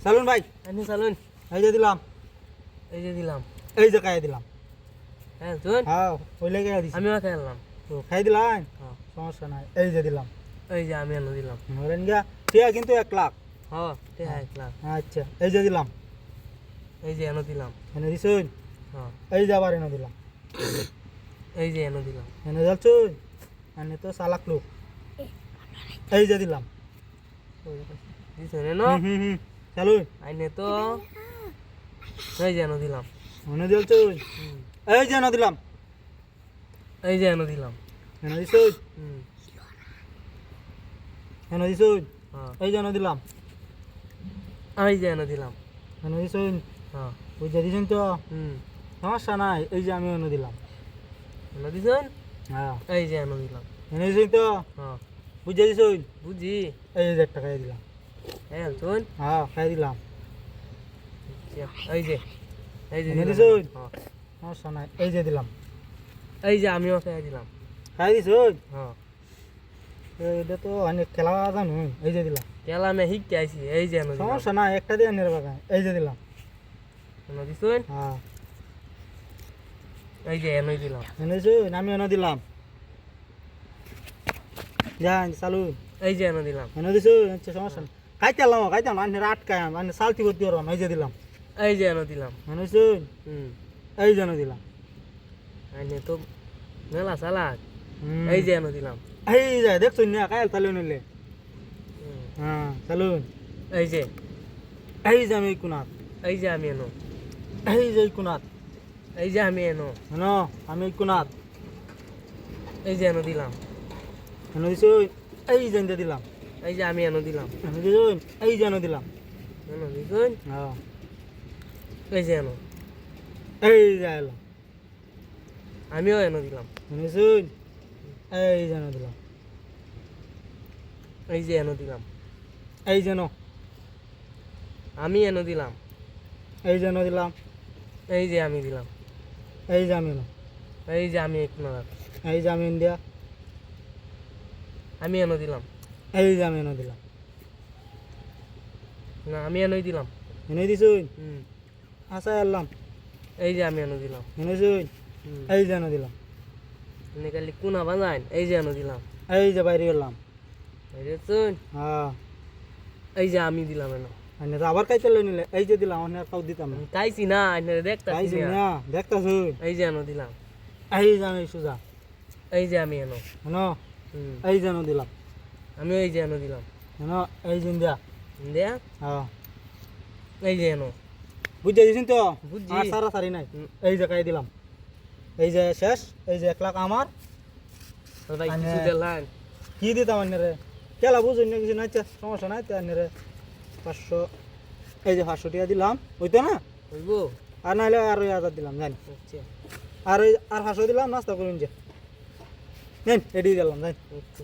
চালুন ভাই, আমি চালুন। এই যে দিলাম, এই যে দিলাম। এই যে খাইয়ে দিলাম। হ্যাঁ শুন, হ্যাঁ ওই লেগে দিছি। আমিও খেলাম। তো খাই দিলাম, হ্যাঁ, সমস্যা নাই। এই যে দিলাম, এই যে আমি এনে দিলাম। ধরেন গিয়া ঠিক কিন্তু 1 লাখ। হ্যাঁ ঠিক আছে। আচ্ছা এই যে দিলাম, এই যে এনে দিলাম। এনে দিছুন। হ্যাঁ, এই যে আবার এনে দিলাম, এই যে এনে দিলাম। এনে যাচ্ছুন। এনে তো চালাক লোক। এই যে দিলাম। দিছেন এনো? চালুন। আইনে তো এই যে এনে দিলাম। এনে দিলছুন। এই যে এনে দিলাম, এই যে এনে দিলাম। এনে দিছুন। হুম, এনে দিছুন। হ্যাঁ, এই যে এনে দিলাম, এই যে এনে দিলাম। এনে দিছুন। হ্যাঁ, ওই যে দিছেন তো, হুম, সমস্যা নাই। এই যে আমি এনে দিলাম। এনে দিছেন? হ্যাঁ এই যে এনে দিলাম। এনে দিছুন তো, হ্যাঁ, বুঝে দিছুন। বুঝি। এই যে 1 টাকা খাইয়ে দিলাম। হ্যাঁ শুন, হ্যাঁ খাইয়ে দিলাম। এই যে, এই যে এনে দিলাম। দিছুন। হ্যাঁ, সমস্যা নাই। এই যে দিলাম, এই যে আমিও খেয়ে দিলাম। খাই দিছুন। হ্যাঁ, এটা তো অনেক খেলা জানো। এই যে দিলাম, খেলা আমি শিখতে আইছি। এই যে এনে দিলাম। সমস্যা নাই। একটা দিয়ে আনের বাগান। এই যে দিলাম। এনে দিছেন? হ্যাঁ এই যে এনে দিলাম। এনে দিছুন। আমি এনে দিলাম। যান চালু। এই যে এনে দিলাম। এনে দিছুন। আচ্ছা সমস্যা নাই। খাইতে আনলাম, খাইতে আনলাম। আনের আটকায় আনের সালতি করতে পারলাম। এই যে দিলাম, এই যে এনে দিলাম। এনে দিছুন। হুম, এই যে এনে দিলাম। আইনে তো মেলা চালাক। হুম। এই যে এনে দিলাম। এই যে দেখছুন না কাইল তালু নিলে। হুম, হ্যাঁ চালুন। এই যে, এই যে আমি কোনাত, এই যে আমি এনো। এই যে কোনাত, এই যে আমি এনো। হ্যাঁ আমি কোনাত। এই যে এনে দিলাম। এনে দিছুন। এই যে এনে দিলাম, এই যে আমি এনে দিলাম। এনে দিছুন। এই যে এনে দিলাম। এনে দিছেন? হ্যাঁ এই যে এনো। এই যে এলাম, আমিও এনে দিলাম। এনে দিছুন। এই যে এনে দিলাম। এই যে এনে দিলাম। এই যে নো, আমি এনে দিলাম। এই যে এনে দিলাম। এই যে আমি দিলাম। এই যে আমি নো, এই যে আমি এক নাগাদ। এই যে আমি ইন্ডিয়া। আমি এনে দিলাম। এই যে আমি এনে দিলাম। না আমি এনে দিলাম। এনে দিছুন। হুম, আশা এলাম, এই যে আমি এনে দিলাম। এনে দিছুন। হুম, এই যে এনে দিলাম। এনে খালি কোনা বাজাইন। এই যে এনে দিলাম। এই যে বাইরে এলাম। এই যে শুন, হ্যাঁ এই যে আমি দিলাম এনে। আনে তো আবার খাইতে লই নিলে। এই যে দিলাম, অন্য আর কাউ দিতাম না। খাইছি না, এনে দেখতাছি খাইছি না। না, দেখতাছুন। এই যে এনে দিলাম। এই যে আমি সুজা, এই যে আমি এনো। হ্যাঁ হুম, এই যে এনে দিলাম। আমিও এই যে এনে দিলাম। হ্যাঁ এই যে ইন্ডিয়া। দেয়া, হ্যাঁ এই যে এনো। বুঝতে দিছেন তো, বুঝছি। আর সারা সারি নাই। হুম। এই যে খাই দিলাম। এই যে শেষ। এই যে 1 লাখ আমার। আর ভাই আনে- কিছু দিলেন? কি দিতাম আন্নারে? কেলা বুঝুন না কিছু নাই, সমস্যা নাই তো আন্নারে 500। এই যে 500 টাকা দিলাম, হইতো না? হইব? আর নাহলে আর 1000 দিলাম জানি। আচ্ছা, আর 500 দিলাম, নাস্তা করুন যে। নেন এডি দিলাম জানি। আচ্ছা।